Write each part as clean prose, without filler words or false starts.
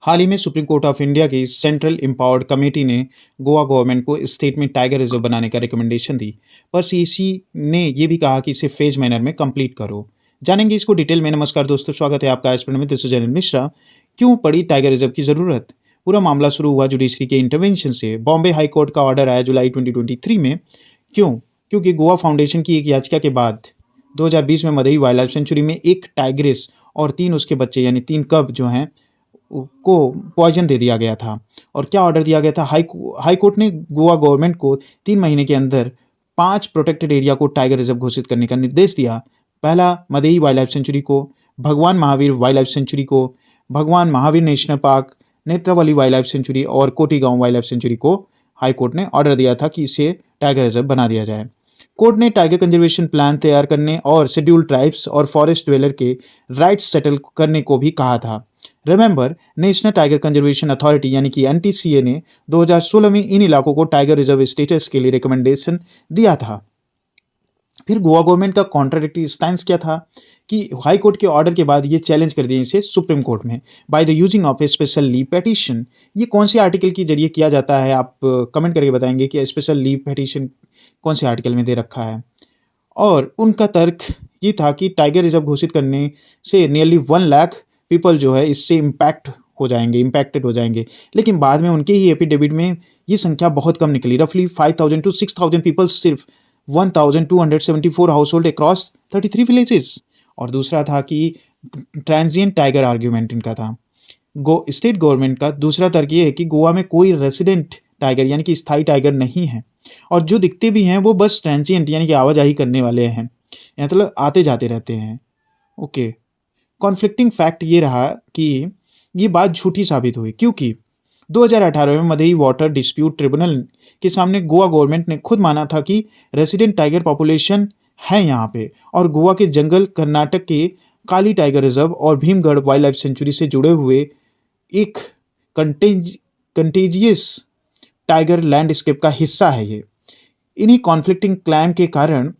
हाल ही में supreme court of India की central empowered committee ने गोवा गवर्नमेंट को स्टेट में टाइगर रिजर्व बनाने का रिकमेंडेशन दी। पर सीईसी ने यह भी कहा कि इसे फेज मैनर में कंप्लीट करो। जानेंगे इसको डिटेल में। नमस्कार दोस्तों, स्वागत है आपका इस में। This is Anil Mishra. क्यों पड़ी टाइगर रिजर्व की जरूरत? पूरा मामला शुरू हुआ जुडिशरी के इंटरवेंशन से। बॉम्बे हाई कोर्ट का ऑर्डर आया जुलाई 2023 में। क्यों? क्योंकि गोवा फाउंडेशन की एक याचिका के बाद 2020 में मदई वाइल्ड लाइफ सेंचुरी में एक टाइग्रेस और 3 उसके बच्चे यानी 3 कब जो हैं को पॉइजन दे दिया गया था। और क्या ऑर्डर दिया गया था? हाई कोर्ट ने गोवा गवर्नमेंट को 3 महीने के अंदर 5 प्रोटेक्टेड एरिया को टाइगर रिजर्व घोषित करने का निर्देश दिया। पहला मदई वाइल्ड लाइफ सेंचुरी को, भगवान महावीर वाइल्ड लाइफ सेंचुरी को, भगवान Mahavir national park, Netravali wild life century और कोटीगांव वाइल्ड लाइफ सेंचुरी को हाई कोर्ट ने ऑर्डर दिया था कि इसे टाइगर रिजर्व बना दिया जाए। कोर्ट ने टाइगर कंजर्वेशन प्लान तैयार करने और शेड्यूल्ड ट्राइब्स और फॉरेस्ट ड्वेलर के राइट्स सेटल करने को भी कहा था। Remember, national tiger conservation authority यानी कि एनटीसीए ने 2016 में इन इलाकों को टाइगर रिजर्व स्टेटस के लिए रिकमेंडेशन दिया था। फिर गोवा गवर्नमेंट का कॉन्ट्राडिक्टरी स्टैंस क्या था कि हाई कोर्ट के ऑर्डर के बाद ये चैलेंज कर दिए इसे सुप्रीम कोर्ट में by the using of A special leave petition. ये कौन से आर्टिकल के जरिए किया जाता है? आप कमेंट करके बताएंगे कि स्पेशल लीव पेटिशन कौन से आर्टिकल में दे रखा है। और उनका तर्क ये था कि टाइगर रिजर्व घोषित करने से नियरली 1 लाख पीपल जो है इससे इम्पैक्टेड हो जाएंगे। लेकिन बाद में उनके ही एफिडेविट में ये संख्या बहुत कम निकली। रफली 5000 टू 6000 पीपल, सिर्फ 1274 हाउस होल्ड अक्रॉस 33 विलेजेस। और दूसरा था कि ट्रांजिएंट टाइगर आर्ग्यूमेंट इनका था। स्टेट गवर्नमेंट का दूसरा तर्क ये है कि गोवा में कोई रेसिडेंट टाइगर यानी कि स्थायी टाइगर नहीं है, और जो दिखते भी हैं वो बस ट्रांजिएंट यानी कि आवाजाही करने वाले हैं, मतलब आते जाते रहते हैं। ओके, कॉन्फ्लिक्टिंग फैक्ट ये रहा कि ये बात झूठी साबित हुई, क्योंकि 2018 में मदई वाटर डिस्प्यूट ट्रिब्यूनल के सामने गोवा गवर्नमेंट ने खुद माना था कि रेसिडेंट टाइगर पॉपुलेशन है यहाँ पे, और गोवा के जंगल कर्नाटक के काली टाइगर रिजर्व और भीमगढ़ वाइल्ड लाइफ सेंचुरी से जुड़े हुए एक कंटेजियस टाइगर लैंडस्केप का हिस्सा है ये। इन्हीं कॉन्फ्लिक्टिंग क्लेम के कारण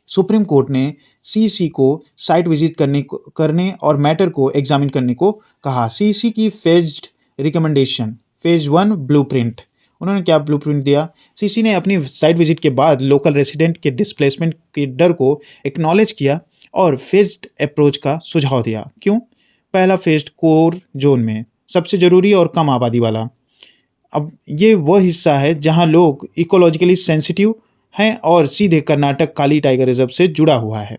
सुप्रीम कोर्ट ने सीसी को साइट विजिट करने और मैटर को एग्जामिन करने को कहा। सीसी की फेज्ड रिकमेंडेशन, फेज 1 ब्लूप्रिंट। उन्होंने क्या ब्लूप्रिंट दिया? सीसी ने अपनी साइट विजिट के बाद लोकल रेसिडेंट के डिस्प्लेसमेंट के डर को एक्नॉलेज किया और फेज्ड अप्रोच का सुझाव दिया। क्यों? पहला फेज्ड कोर जोन में, सबसे जरूरी और कम आबादी वाला। अब ये वह हिस्सा है जहां लोग इकोलॉजिकली सेंसिटिव हैं और सीधे कर्नाटक काली टाइगर रिजर्व से जुड़ा हुआ है।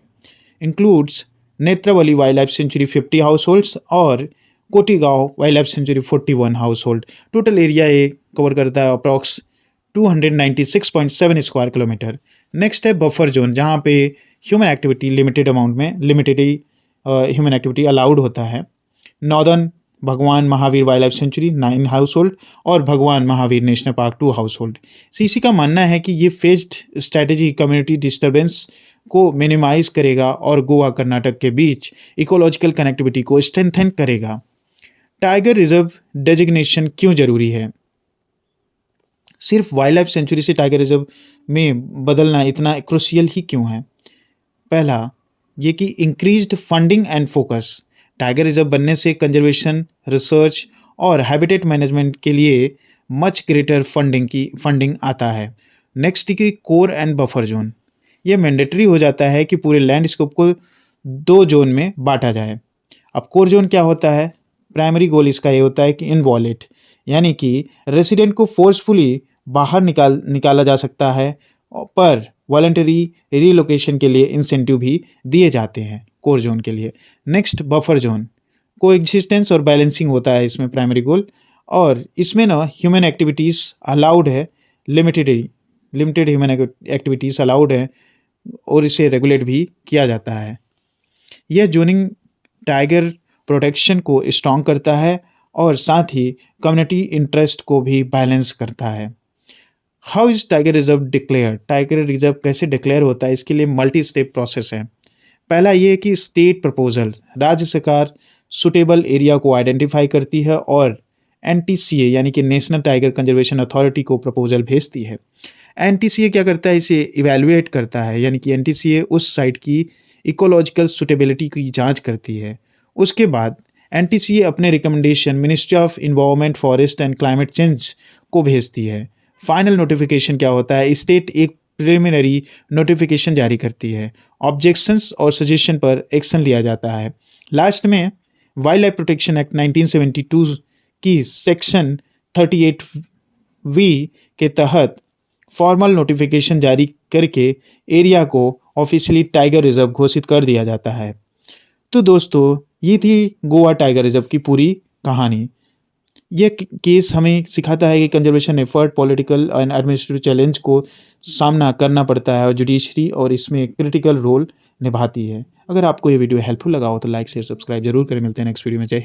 Includes Netravali wild life sanctuary 50 house holds और Kotigao wild life sanctuary 41 house hold. Total area ये कवर करता है अप्रॉक्स 296.7 स्क्वायर किलोमीटर। नेक्स्ट है बफर जोन, जहाँ पे ह्यूमन एक्टिविटी लिमिटेड अमाउंट में ह्यूमन एक्टिविटी अलाउड होता है। Northern Bhagwan Mahavir wild life sanctuary 9 house hold और Bhagwan Mahavir national park 2 house hold. CC का मानना है कि ये फेज्ड स्ट्रैटेजी कम्युनिटी डिस्टर्बेंस को मिनिमाइज करेगा और गोवा कर्नाटक के बीच इकोलॉजिकल कनेक्टिविटी को स्ट्रेंथन करेगा। टाइगर रिजर्व डेजिग्नेशन क्यों जरूरी है? सिर्फ वाइल्ड लाइफ सेंचुरी से टाइगर रिजर्व में बदलना इतना क्रूशियल ही क्यों है? पहला ये कि increased funding and focus. Tiger reserve बनने से कंजर्वेशन, रिसर्च और हैबिटेट मैनेजमेंट के लिए मच ग्रेटर फंडिंग आता है। नेक्स्ट की कोर एंड बफर जोन। ये मैंडेटरी हो जाता है कि पूरे लैंडस्केप को 2 जोन में बांटा जाए। अब कोर जोन क्या होता है? प्राइमरी गोल इसका ये होता है कि इनवॉलेट, यानी कि रेसिडेंट को फोर्सफुली बाहर निकाला जा सकता है, पर वॉलंटरी रीलोकेशन के लिए इंसेंटिव भी दिए जाते हैं कोर जोन के लिए। नेक्स्ट बफर जोन, को एग्जिस्टेंस और बैलेंसिंग होता है इसमें प्राइमरी गोल, और इसमें ना ह्यूमन एक्टिविटीज़ अलाउड है, लिमिटेड ह्यूमन एक्टिविटीज़ अलाउड है और इसे रेगुलेट भी किया जाता है। यह जोनिंग टाइगर प्रोटेक्शन को स्ट्रॉन्ग करता है और साथ ही कम्युनिटी इंटरेस्ट को भी बैलेंस करता है। How is tiger reserve declare? Tiger reserve कैसे डिक्लेयर होता है? इसके लिए मल्टी स्टेप प्रोसेस है। पहला ये कि स्टेट प्रपोजल, राज्य सरकार सुटेबल एरिया को आइडेंटिफाई करती है और एनटीसीए यानी कि नेशनल टाइगर कंजर्वेशन अथॉरिटी को प्रपोजल भेजती है। एनटीसीए क्या करता है? इसे इवैल्यूएट करता है, यानी कि एनटीसीए उस साइट की इकोलॉजिकल सुटेबिलिटी की जांच करती है। उसके बाद एनटीसीए अपने recommendation ministry of environment, forest and climate change को भेजती है। फाइनल नोटिफिकेशन क्या होता है? स्टेट एक प्रिलिमिनरी नोटिफिकेशन जारी करती है। ऑब्जेक्शंस और सजेशन पर एक्शन लिया जाता है। लास्ट में वाइल्ड लाइफ प्रोटेक्शन एक्ट 1972 की सेक्शन 38V के तहत फॉर्मल नोटिफिकेशन जारी करके एरिया को ऑफिशियली टाइगर रिजर्व घोषित कर दिया जाता है। तो दोस्तों, ये थी गोवा टाइगर रिजर्व की पूरी कहानी। यह केस हमें सिखाता है कि conservation effort political and administrative challenge को सामना करना पड़ता है और जुडिशरी और इसमें क्रिटिकल रोल निभाती है। अगर आपको ये वीडियो हेल्पफुल लगा हो तो लाइक शेयर सब्सक्राइब जरूर करें। मिलते हैं नेक्स्ट वीडियो में। जय हिंद।